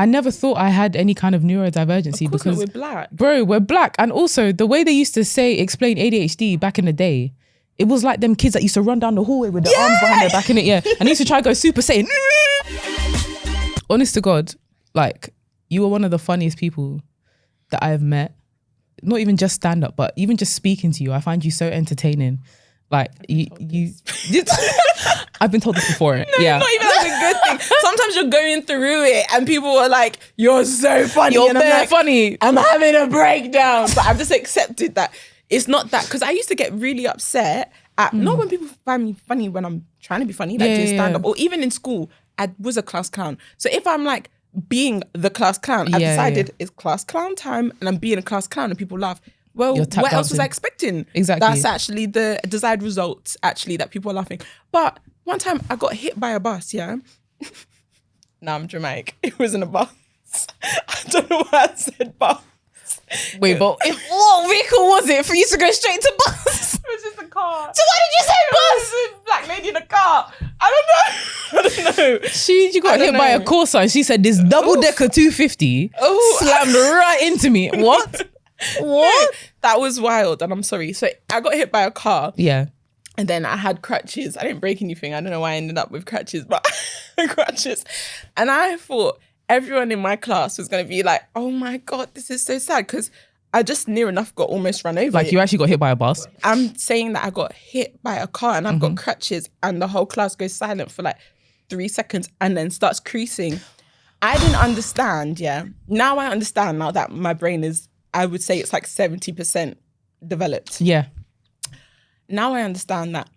I never thought I had any kind of neurodivergency because we're black. Bro, we're black. And also the way they used to explain ADHD back in the day, it was like them kids that used to run down the hallway with their arms behind their back in it, and they used to try to go Super Saiyan. Honest to God, like, you were one of the funniest people that I have met. Not even just stand up, but even just speaking to you, I find you so entertaining. Like you I've been told this before. No, not even like a good thing. Sometimes you're going through it and people are like, you're so funny. You're and very I'm like, funny. I'm having a breakdown. But I've just accepted that it's not that. Because I used to get really upset at, not when people find me funny when I'm trying to be funny, like doing stand up, or even in school, I was a class clown. So if I'm like being the class clown, I've decided it's class clown time and I'm being a class clown and people laugh. Well, what else was I expecting? Exactly. That's actually the desired result, actually, that people are laughing. But one time I got hit by a bus, Now I'm dramatic. It wasn't a bus. I don't know why I said bus. Wait, but what vehicle was it for you to go straight to bus? It was just a car. So why did you say bus? It was a black lady in a car. I don't know. You got hit by a Corsa and she said this double-decker 250 slammed right into me. What? What? That was wild, and I'm sorry. So I got hit by a car. Yeah. And then I had crutches. I didn't break anything. I don't know why I ended up with crutches, but crutches. And I thought everyone in my class was going to be like, oh my God, this is so sad. Because I just near enough got almost run over. Like you actually got hit by a bus? I'm saying that I got hit by a car and I've got crutches and the whole class goes silent for like 3 seconds and then starts creasing. I didn't understand, Now I understand now that my brain is, I would say it's like 70% developed. Yeah. Now I understand that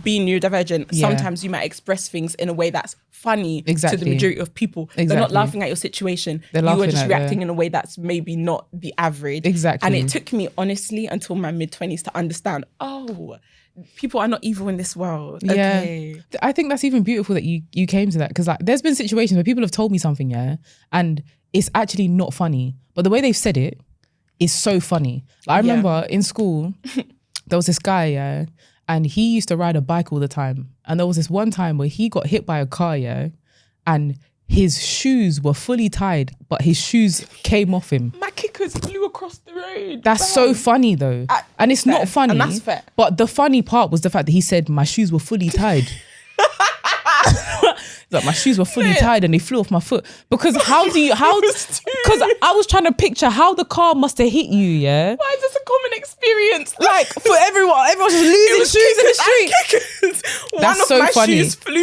being neurodivergent, sometimes you might express things in a way that's funny to the majority of people. They're not laughing at your situation. You are just reacting in a way that's maybe not the average. Exactly. And it took me, honestly, until my mid-20s to understand, people are not evil in this world. Okay. Yeah. I think that's even beautiful that you came to that, because like there's been situations where people have told me something, and it's actually not funny. But the way they've said it is so funny. Like, I remember in school, there was this guy, and he used to ride a bike all the time. And there was this one time where he got hit by a car, and his shoes were fully tied, but his shoes came off him. My kickers flew across the road. That's so funny though. And it's not funny. And that's fair. But the funny part was the fact that he said my shoes were fully tied. Like my shoes were fully tied and they flew off my foot. Because because I was trying to picture how the car must have hit you, Why is this a common experience? Like for everyone's just losing shoes in the street. That's so funny. Shoes flew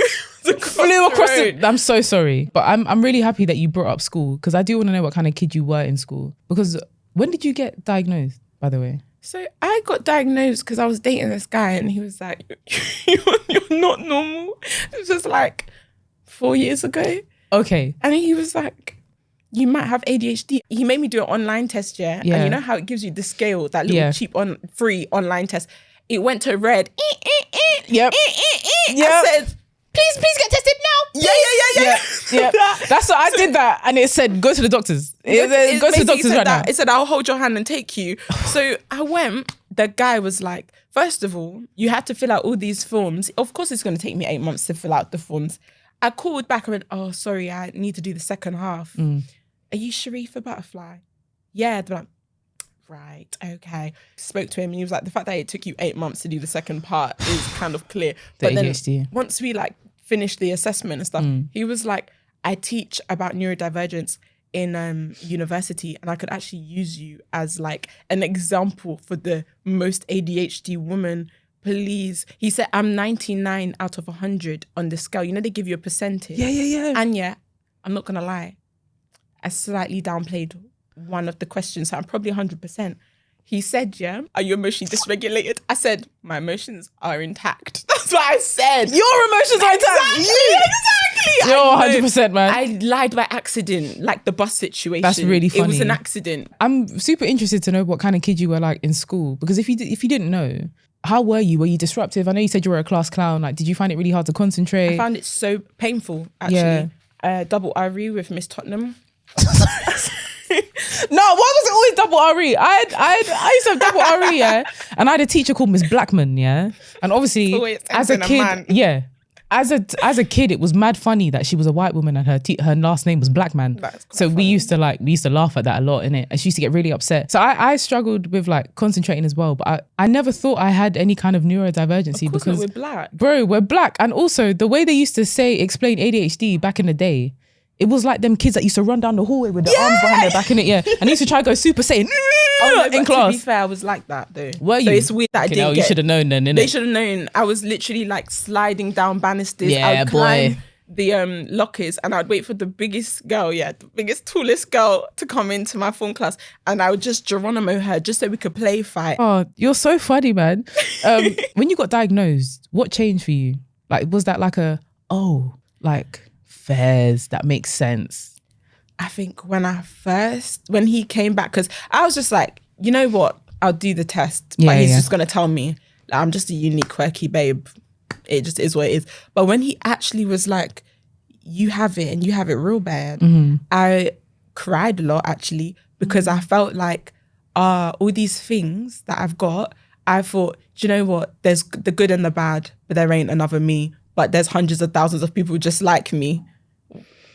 across the road. I'm so sorry. But I'm really happy that you brought up school, because I do want to know what kind of kid you were in school. Because when did you get diagnosed, by the way? So I got diagnosed because I was dating this guy and he was like, you're not normal. It was just like 4 years ago. Okay. And he was like, you might have ADHD. He made me do an online test, And you know how it gives you the scale, that little cheap free online test. It went to red. Yep. I said, please get tested now. Yeah. That's what I did that, and it said go to the doctors. It go to the doctors right now. It said I'll hold your hand and take you. So I went. The guy was like, first of all, you have to fill out all these forms. Of course, it's going to take me 8 months to fill out the forms. I called back and went, oh, sorry, I need to do the second half. Are you Sharifa Butterfly? Yeah. They're like, right, okay. Spoke to him and he was like, the fact that it took you 8 months to do the second part is kind of clear. But then once we like finished the assessment and stuff, he was like, I teach about neurodivergence in university and I could actually use you as like an example for the most ADHD woman. Please. He said, I'm 99 out of 100 on the scale. You know, they give you a percentage. Yeah. And I'm not going to lie. I slightly downplayed one of the questions. So I'm probably 100%. He said, are you emotionally dysregulated? I said, my emotions are intact. That's what I said. Your emotions are intact. Exactly. You're 100%, man. I lied by accident, like the bus situation. That's really funny. It was an accident. I'm super interested to know what kind of kid you were like in school. Because if you didn't know, how were you? Were you disruptive? I know you said you were a class clown. Like, did you find it really hard to concentrate? I found it so painful, actually. Double RE with Miss Tottenham. No, why was it always double RE? I used to have double RE, and I had a teacher called Miss Blackman, and obviously as a kid, as a kid, it was mad funny that she was a white woman and her last name was Black Man. So funny. we used to laugh at that a lot, innit? And she used to get really upset. So I struggled with like concentrating as well, but I never thought I had any kind of neurodivergency Of course because not, we're black. bro, we're black. And also the way they used to explain ADHD back in the day, it was like them kids that used to run down the hallway with their arms behind their back in it, yeah. And they used to try to go Super Saiyan in class. To be fair, I was like that though. Were you? So it's weird that I didn't You should have known then, innit? They should have known. I was literally like sliding down banisters. Yeah, I would boy. climb the lockers and I'd wait for the biggest girl, tallest girl to come into my form class, and I would just Geronimo her just so we could play fight. Oh, you're so funny, man. When you got diagnosed, what changed for you? Like, was that like fairs, that makes sense? I think when he came back, because I was just like, you know what? I'll do the test, but he's just going to tell me like, I'm just a unique, quirky babe. It just is what it is. But when he actually was like, you have it and you have it real bad, I cried a lot actually, because I felt like all these things that I've got, I thought, do you know what? There's the good and the bad, but there ain't another me. But there's hundreds of thousands of people just like me.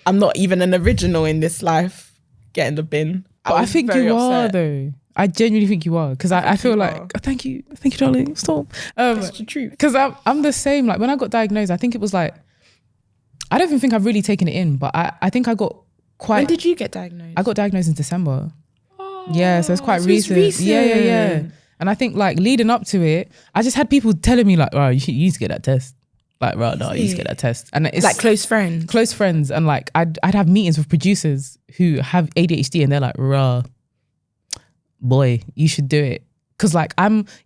I'm not even an original in this life. Get in the bin. But I think you are though. I genuinely think you are, because I feel like thank you darling, stop. That's the truth. Because I'm the same. Like when I got diagnosed, I think it was like, I don't even think I've really taken it in, but I think I got quite. When did you get diagnosed? I got diagnosed in December. Yeah, so it's quite recent. Yeah. And I think like leading up to it, I just had people telling me like, oh, you need to get that test. Like, right, no, you need to get that test. And it's like close friends. And like I'd have meetings with producers who have ADHD and they're like, rah, boy, you should do it. Cause like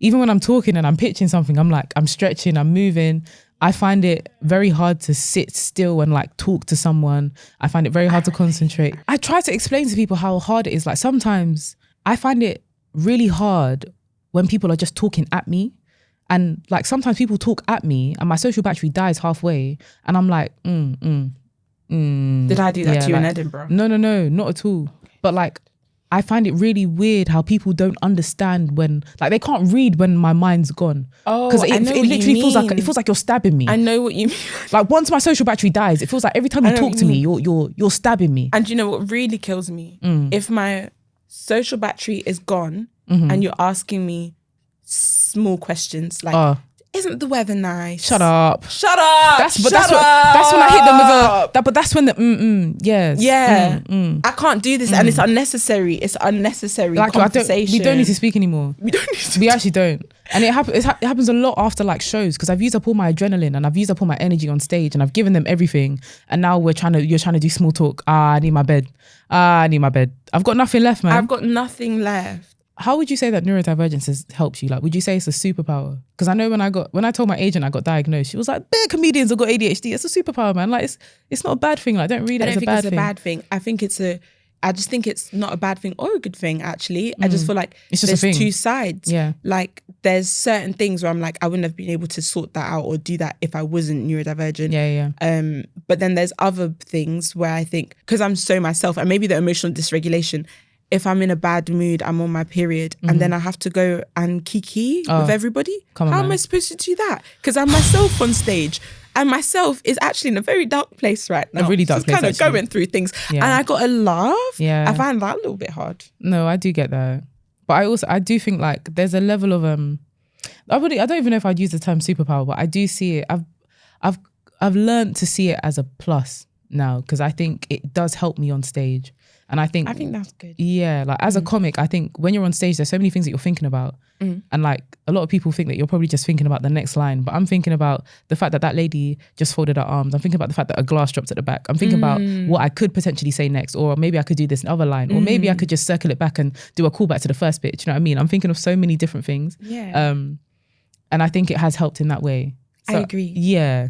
even when I'm talking and I'm pitching something, I'm like, I'm stretching, I'm moving. I find it very hard to sit still and like talk to someone. I find it very hard to concentrate. I try to explain to people how hard it is. Like sometimes I find it really hard when people are just talking at me. And like sometimes people talk at me and my social battery dies halfway and I'm like, Did I do that to you in Edinburgh? No, not at all. But like, I find it really weird how people don't understand when, like they can't read when my mind's gone. Oh, because it literally feels like you're stabbing me. I know what you mean. Like once my social battery dies, it feels like every time you talk to me, you're stabbing me. And you know what really kills me? If my social battery is gone and you're asking me small questions like, isn't the weather nice? Shut up. That's when I hit them with but that's when the yes. Yeah. I can't do this and it's unnecessary. It's unnecessary like, conversation. We don't need to speak anymore. We actually don't. And it happens a lot after like shows, because I've used up all my adrenaline and I've used up all my energy on stage and I've given them everything. And now you're trying to do small talk. I need my bed. I've got nothing left, man. I've got nothing left. How would you say that neurodivergence has helped you? Like, would you say it's a superpower? Because I know when I told my agent I got diagnosed, she was like, bare comedians have got ADHD. It's a superpower, man. Like, it's not a bad thing. Like, don't read it as a bad thing. I just think it's not a bad thing or a good thing, actually. I just feel like there's two sides. Yeah. Like, there's certain things where I'm like, I wouldn't have been able to sort that out or do that if I wasn't neurodivergent. Yeah. But then there's other things where I think, because I'm so myself, and maybe the emotional dysregulation, if I'm in a bad mood, I'm on my period, and then I have to go and kiki with everybody. How am I supposed to do that? Because I'm myself on stage, and myself is actually in a very dark place right now. A really dark place, kind of going through things, and I got to laugh. Yeah, I find that a little bit hard. No, I do get that, but I do think like there's a level of I don't even know if I'd use the term superpower, but I do see it. I've learned to see it as a plus now, because I think it does help me on stage. And I think that's good. Yeah, like as a comic, I think when you're on stage, there's so many things that you're thinking about. And like a lot of people think that you're probably just thinking about the next line, but I'm thinking about the fact that lady just folded her arms. I'm thinking about the fact that a glass dropped at the back. I'm thinking about what I could potentially say next, or maybe I could do this other line, or maybe I could just circle it back and do a callback to the first bit. You know what I mean? I'm thinking of so many different things. Yeah. And I think it has helped in that way. So, I agree. Yeah.